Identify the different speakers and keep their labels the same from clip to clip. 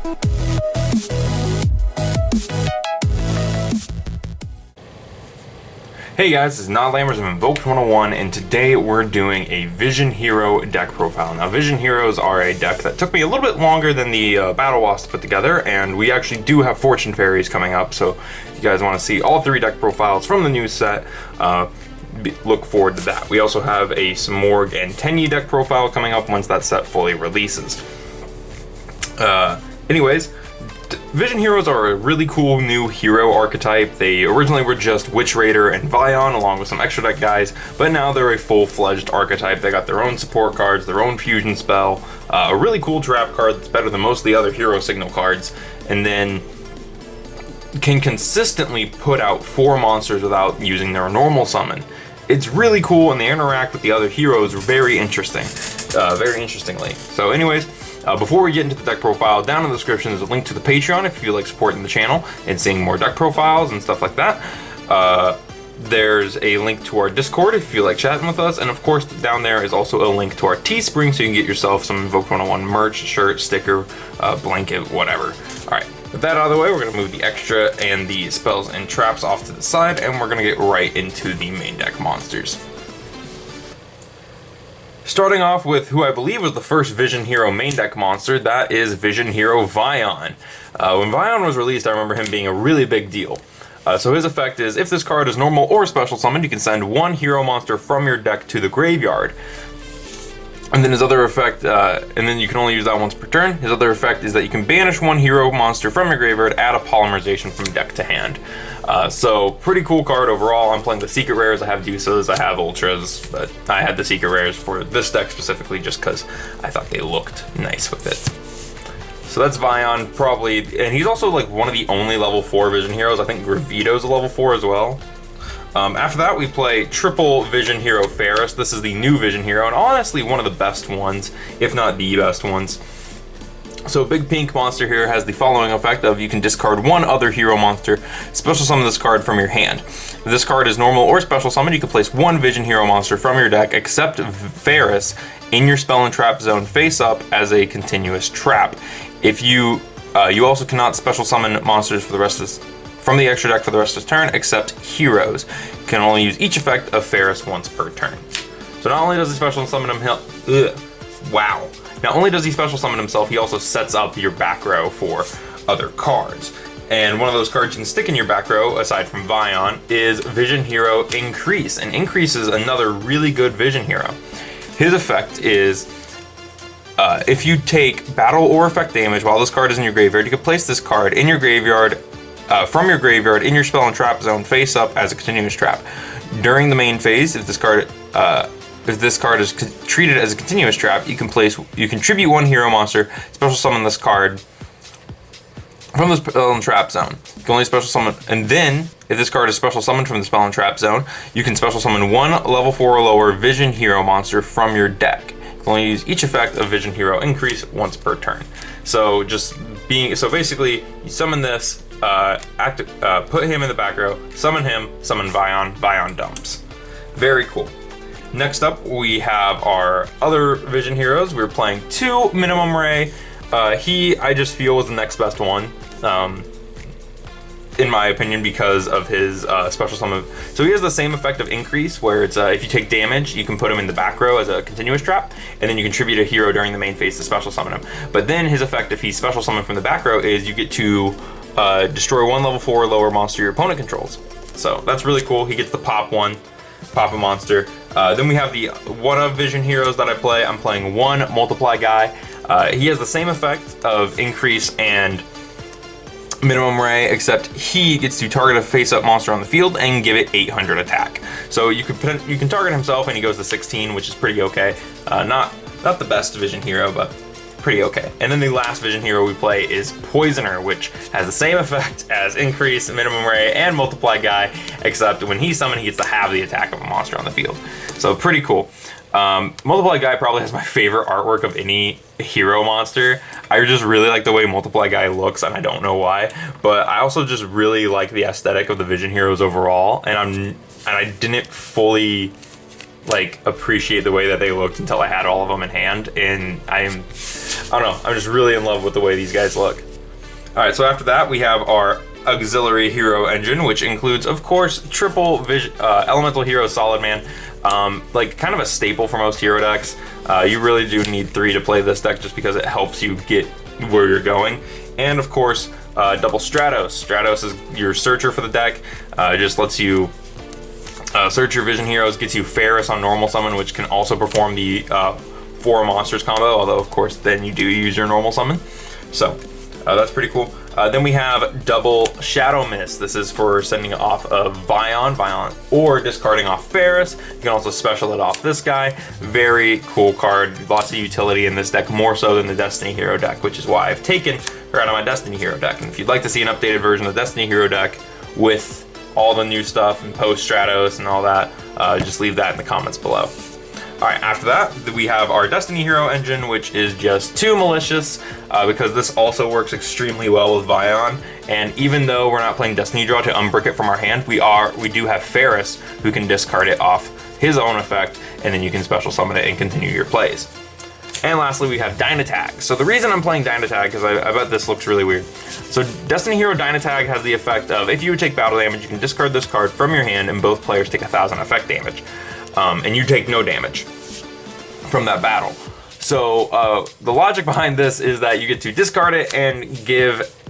Speaker 1: Hey guys, this is Not Lammers of Invoked 101, and today we're doing a Vision Hero deck profile. Now, Vision Heroes are a deck that took me a little bit longer than the Battle Wasp to put together, and we actually do have Fortune Fairies coming up, so if you guys want to see all 3 deck profiles from the new set, look forward to that. We also have a Smorg and Tenyi deck profile coming up once that set fully releases. Anyways, Vision Heroes are a really cool new hero archetype. They originally were just Witch Raider and Vion along with some extra deck guys, but now they're a full-fledged archetype. They got their own support cards, their own fusion spell, a really cool trap card that's better than most of the other hero signal cards, and then can consistently put out 4 monsters without using their normal summon. It's really cool, and they interact with the other heroes very interestingly. So anyways, before we get into the deck profile, down in the description there's a link to the Patreon if you feel like supporting the channel and seeing more deck profiles and stuff like that. There's a link to our Discord if you feel like chatting with us, and of course down there is also a link to our Teespring so you can get yourself some Invoked 101 merch, shirt, sticker, blanket, whatever. Alright, with that out of the way, we're going to move the extra and the spells and traps off to the side, and we're going to get right into the main deck monsters. Starting off with who I believe was the first Vision Hero main deck monster, that is Vision Hero Vion. When Vion was released, I remember him being a really big deal. So his effect is, if this card is normal or special summoned, you can send 1 hero monster from your deck to the graveyard. And then his other effect, and then you can only use that once per turn. His other effect is that you can banish 1 hero monster from your graveyard, add a polymerization from deck to hand. So pretty cool card overall. I'm playing the secret rares. I have Dusas, I have Ultras, but I had the secret rares for this deck specifically just because I thought they looked nice with it. So that's Vion, probably, and he's also like one of the only level 4 Vision Heroes. I think Gravito's a level 4 as well. After that, we play triple Vision Hero Ferris. This is the new Vision Hero, and honestly one of the best ones, if not the best ones. So big pink monster here has the following effect of you can discard 1 other hero monster, special summon this card from your hand. If this card is normal or special summon, you can place 1 Vision Hero monster from your deck, except Ferris, in your spell and trap zone face up as a continuous trap. If you also cannot special summon monsters for the rest of from the extra deck for the rest of the turn, except heroes. You can only use each effect of Ferris once per turn. So not only does he special summon Not only does he special summon himself, he also sets up your back row for other cards. And one of those cards you can stick in your back row, aside from Vion, is Vision Hero Increase. And Increase is another really good Vision Hero. His effect is, if you take battle or effect damage while this card is in your graveyard, you can place this card in your graveyard, from your graveyard in your spell and trap zone face up as a continuous trap. During the main phase, if this card is treated as a continuous trap, you contribute 1 hero monster, special summon this card from the spell and trap zone. You can only special summon, and then if this card is special summoned from the spell and trap zone, you can special summon 1 level 4 or lower Vision Hero monster from your deck. You can only use each effect of Vision Hero Increase once per turn. So basically you summon this, put him in the back row, summon him, summon Vion, Vion dumps. Very cool. Next up, we have our other Vision Heroes. We're playing 2 Minimum Ray. I just feel was the next best one, in my opinion, because of his special summon. So he has the same effect of Increase, where it's if you take damage, you can put him in the back row as a continuous trap, and then you contribute a hero during the main phase to special summon him. But then his effect, if he's special summoned from the back row, is you get to destroy 1 level 4 or lower monster your opponent controls. So that's really cool. He gets the pop a monster. Then we have the one of Vision Heroes that I play. I'm playing 1 Multiply guy. He has the same effect of Increase and Minimum Ray, except he gets to target a face-up monster on the field and give it 800 attack. So you can target himself and he goes to 16, which is pretty okay. Not the best Vision Hero, but pretty okay. And then the last Vision Hero we play is Poisoner, which has the same effect as Increase, Minimum Ray, and Multiply guy, except when he's summoned, he gets to halve the attack of a monster on the field. So pretty cool. Multiply guy probably has my favorite artwork of any hero monster. I just really like the way Multiply guy looks, and I don't know why, but I also just really like the aesthetic of the Vision Heroes overall, and I didn't fully like appreciate the way that they looked until I had all of them in hand, and I don't know, I'm just really in love with the way these guys look. Alright, so after that we have our auxiliary hero engine, which includes, of course, triple elemental hero solid man. Like kind of a staple for most hero decks. You really do need 3 to play this deck just because it helps you get where you're going. And of course, double Stratos. Stratos is your searcher for the deck. It just lets you search your vision heroes, gets you Ferris on normal summon, which can also perform the 4 monsters combo, although of course then you do use your normal summon. So that's pretty cool. Then we have double Shadow Mist. This is for sending off of Vion, or discarding off Ferris. You can also special it off this guy. Very cool card. Lots of utility in this deck, more so than the Destiny Hero deck, which is why I've taken her out of my Destiny Hero deck. And if you'd like to see an updated version of the Destiny Hero deck with all the new stuff and post Stratos and all that, just leave that in the comments below. Alright, after that, we have our Destiny Hero engine, which is just 2 Malicious, because this also works extremely well with Vion. And even though we're not playing Destiny Draw to unbrick it from our hand, we do have Ferris, who can discard it off his own effect, and then you can special summon it and continue your plays. And lastly, we have Dynatag. So the reason I'm playing Dynatag, because I bet this looks really weird. So Destiny Hero Dynatag has the effect of, if you would take battle damage, you can discard this card from your hand, and both players take 1,000 effect damage. And you take no damage from that battle. So the logic behind this is that you get to discard it and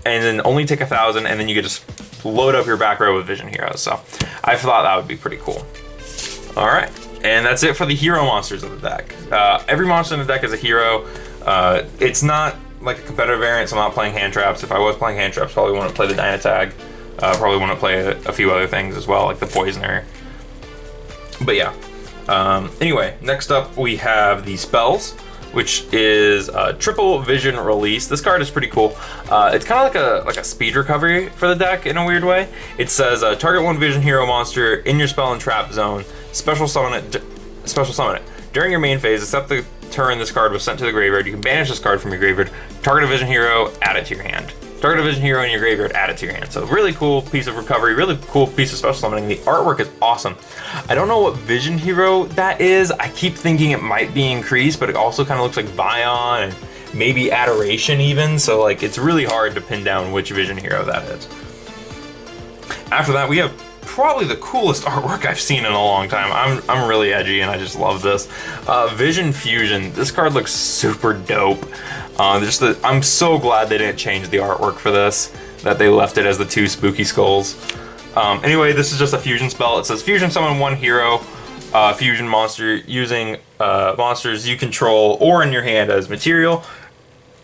Speaker 1: then only take 1,000, and then you can just load up your back row with Vision Heroes. So I thought that would be pretty cool. All right, and that's it for the hero monsters of the deck. Every monster in the deck is a hero. It's not like a competitive variant, so I'm not playing hand traps. If I was playing hand traps, probably wouldn't play the Dynatag. Probably wouldn't play a few other things as well, like the Poisoner. But yeah. Anyway, next up we have the spells, which is triple vision release. This card is pretty cool. It's kind of like a speed recovery for the deck in a weird way. It says target 1 vision hero monster in your spell and trap zone. Special summon it. During your main phase, except the turn this card was sent to the graveyard, you can banish this card from your graveyard. Target a vision hero, add it to your hand. Target a vision hero in your graveyard, add it to your hand. So really cool piece of recovery, really cool piece of special summoning. The artwork is awesome. I don't know what vision hero that is. I keep thinking it might be Increase, but it also kind of looks like Vion and maybe Adoration even. So like it's really hard to pin down which vision hero that is. After that, we have probably the coolest artwork I've seen in a long time. I'm really edgy and I just love this. Vision Fusion. This card looks super dope. I'm so glad they didn't change the artwork for this, that they left it as the 2 spooky skulls. Anyway, this is just a fusion spell. It says fusion summon 1 hero fusion monster using monsters you control or in your hand as material.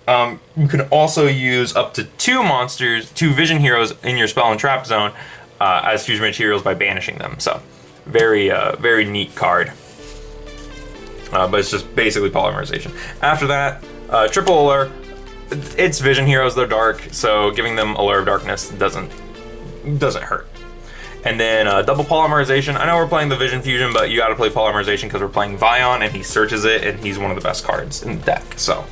Speaker 1: You can also use up to 2 vision heroes in your spell and trap zone as fusion materials by banishing them. So very neat card. But it's just basically polymerization. After that, triple Allure. It's vision heroes, they're dark, so giving them Allure of Darkness doesn't hurt. And then double polymerization. I know we're playing the Vision Fusion, but you gotta play polymerization because we're playing Vion and he searches it and he's one of the best cards in the deck. So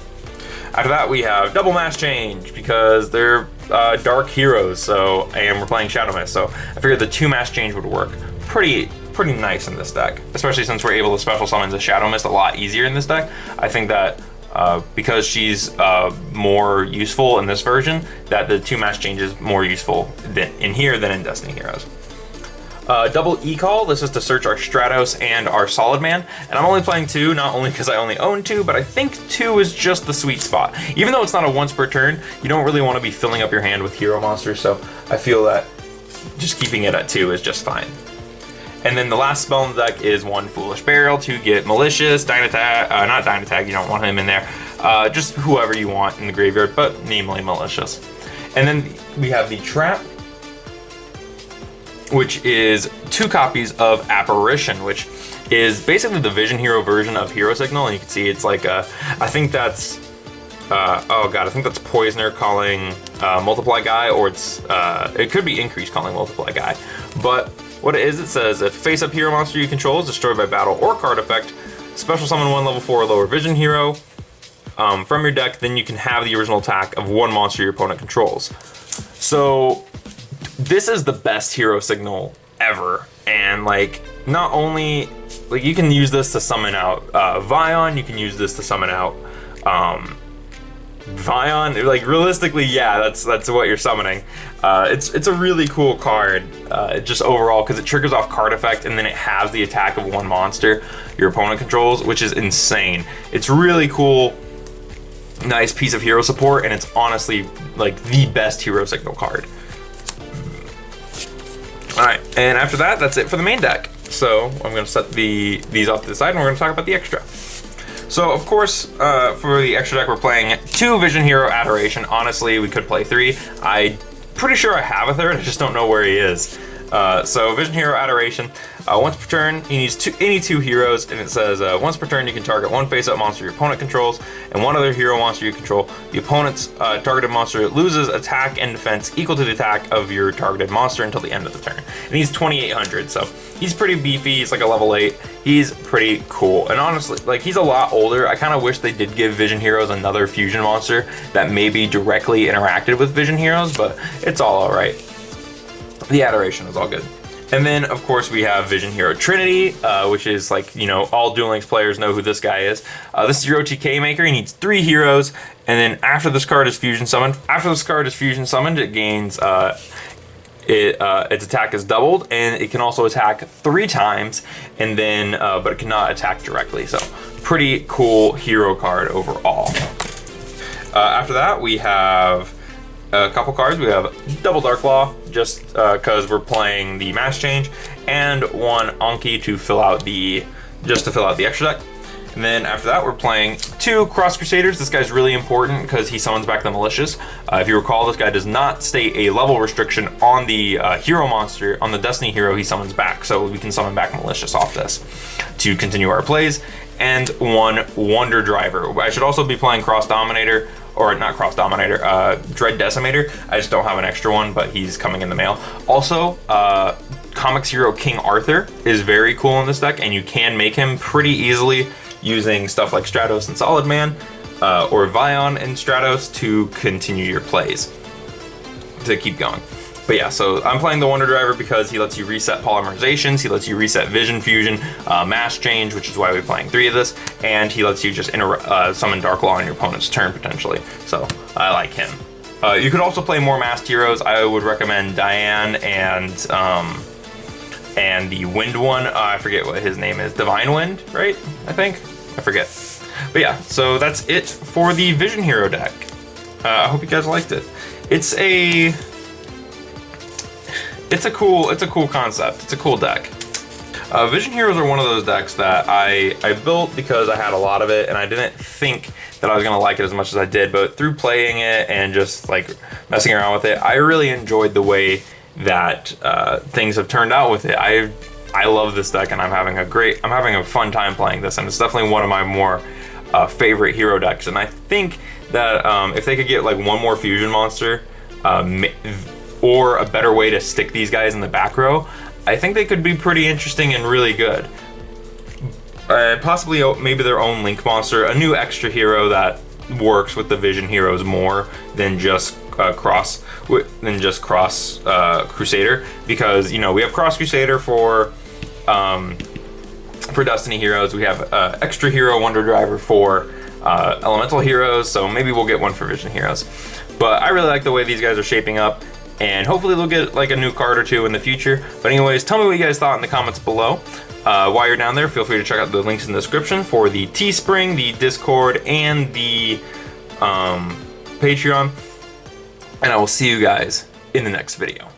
Speaker 1: after that we have double mass change because they're dark heroes, and we're playing Shadow Mist, so I figured the 2 mass change would work pretty nice in this deck, especially since we're able to special summon the Shadow Mist a lot easier in this deck. I think that because she's more useful in this version, that the 2 mass change is more useful in here than in Destiny Heroes. Double E-Call, this is to search our Stratos and our Solid Man, and I'm only playing 2, not only because I only own 2, but I think 2 is just the sweet spot. Even though it's not a once per turn, you don't really want to be filling up your hand with hero monsters, so I feel that just keeping it at 2 is just fine. And then the last spell in the deck is 1 Foolish Burial to get Malicious, Dynatag, not Dynatag, you don't want him in there, just whoever you want in the graveyard, but namely Malicious. And then we have the Trap, which is 2 copies of Apparition, which is basically the Vision Hero version of Hero Signal, and you can see it's like I think that's Poisoner calling Multiply Guy, or it could be Increase calling Multiply Guy. But what it is, it says if face-up hero monster you control is destroyed by battle or card effect, special summon 1 level 4 or lower Vision Hero from your deck, then you can have the original attack of 1 monster your opponent controls. So this is the best hero signal ever, and like not only like you can use this to summon out Vion, you can use this to summon out Vion, like realistically, yeah, that's what you're summoning. It's a really cool card, just overall, because it triggers off card effect and then it has the attack of one monster your opponent controls, which is insane. It's really cool, nice piece of hero support, and it's honestly like the best hero signal card. All right, and after that, that's it for the main deck. So I'm going to set these off to the side, and we're going to talk about the extra. So, of course, for the extra deck, we're playing 2 Vision Hero Adoration. Honestly, we could play 3. I'm pretty sure I have a third, I just don't know where he is. So, Vision Hero Adoration. Once per turn, he needs any 2 heroes, and it says, once per turn, you can target 1 face-up monster your opponent controls, and 1 other hero monster you control. The opponent's targeted monster loses attack and defense equal to the attack of your targeted monster until the end of the turn. And he's 2,800, so he's pretty beefy. He's like a level 8. He's pretty cool. And honestly, like, he's a lot older. I kind of wish they did give Vision Heroes another fusion monster that maybe directly interacted with Vision Heroes, but it's all alright. The Adoration is all good. And then, of course, we have Vision Hero Trinity, which is like, you know, all Duel Links players know who this guy is. This is your OTK maker. He needs 3 heroes, and then after this card is fusion summoned, it gains, its attack is doubled, and it can also attack 3 times, and then, but it cannot attack directly. So, pretty cool hero card overall. After that, we have a couple cards. We have Double Dark Law, just because we're playing the Mass Change, and 1 Anki to fill out the extra deck. And then after that, we're playing 2 Cross Crusaders. This guy's really important because he summons back the Malicious. If you recall, this guy does not state a level restriction on the hero monster, on the Destiny hero he summons back. So we can summon back Malicious off this to continue our plays. And 1 Wonder Driver. I should also be playing Cross Dominator, or not Cross Dominator, Dread Decimator. I just don't have an extra one, but he's coming in the mail. Also, Comics hero King Arthur is very cool in this deck, and you can make him pretty easily using stuff like Stratos and Solid Man, or Vion and Stratos to continue your plays, to keep going. But yeah, so I'm playing the Wonder Driver because he lets you reset polymerizations, he lets you reset Vision Fusion, Mass Change, which is why we're playing 3 of this, and he lets you just summon Dark Law on your opponent's turn, potentially. So, I like him. You could also play more masked heroes. I would recommend Diane and the Wind one. I forget what his name is. Divine Wind, right? I think? I forget. But yeah, so that's it for the Vision Hero deck. I hope you guys liked it. It's a cool concept. It's a cool deck. Vision Heroes are one of those decks that I built because I had a lot of it, and I didn't think that I was gonna like it as much as I did, but through playing it and just like messing around with it, I really enjoyed the way that things have turned out with it. I love this deck, and I'm having a fun time playing this, and it's definitely one of my more favorite hero decks. And I think that if they could get like 1 more fusion monster, or a better way to stick these guys in the back row, I think they could be pretty interesting and really good. Possibly maybe their own Link monster, a new extra hero that works with the Vision Heroes more than just Cross Crusader, because, you know, we have Cross Crusader for Destiny heroes, we have extra hero Wonder Driver for Elemental heroes, so maybe we'll get one for Vision Heroes. But I really like the way these guys are shaping up, and hopefully they'll get like a new card or 2 in the future. But anyways, tell me what you guys thought in the comments below. While you're down there, feel free to check out the links in the description for the Teespring, the Discord, and the Patreon. And I will see you guys in the next video.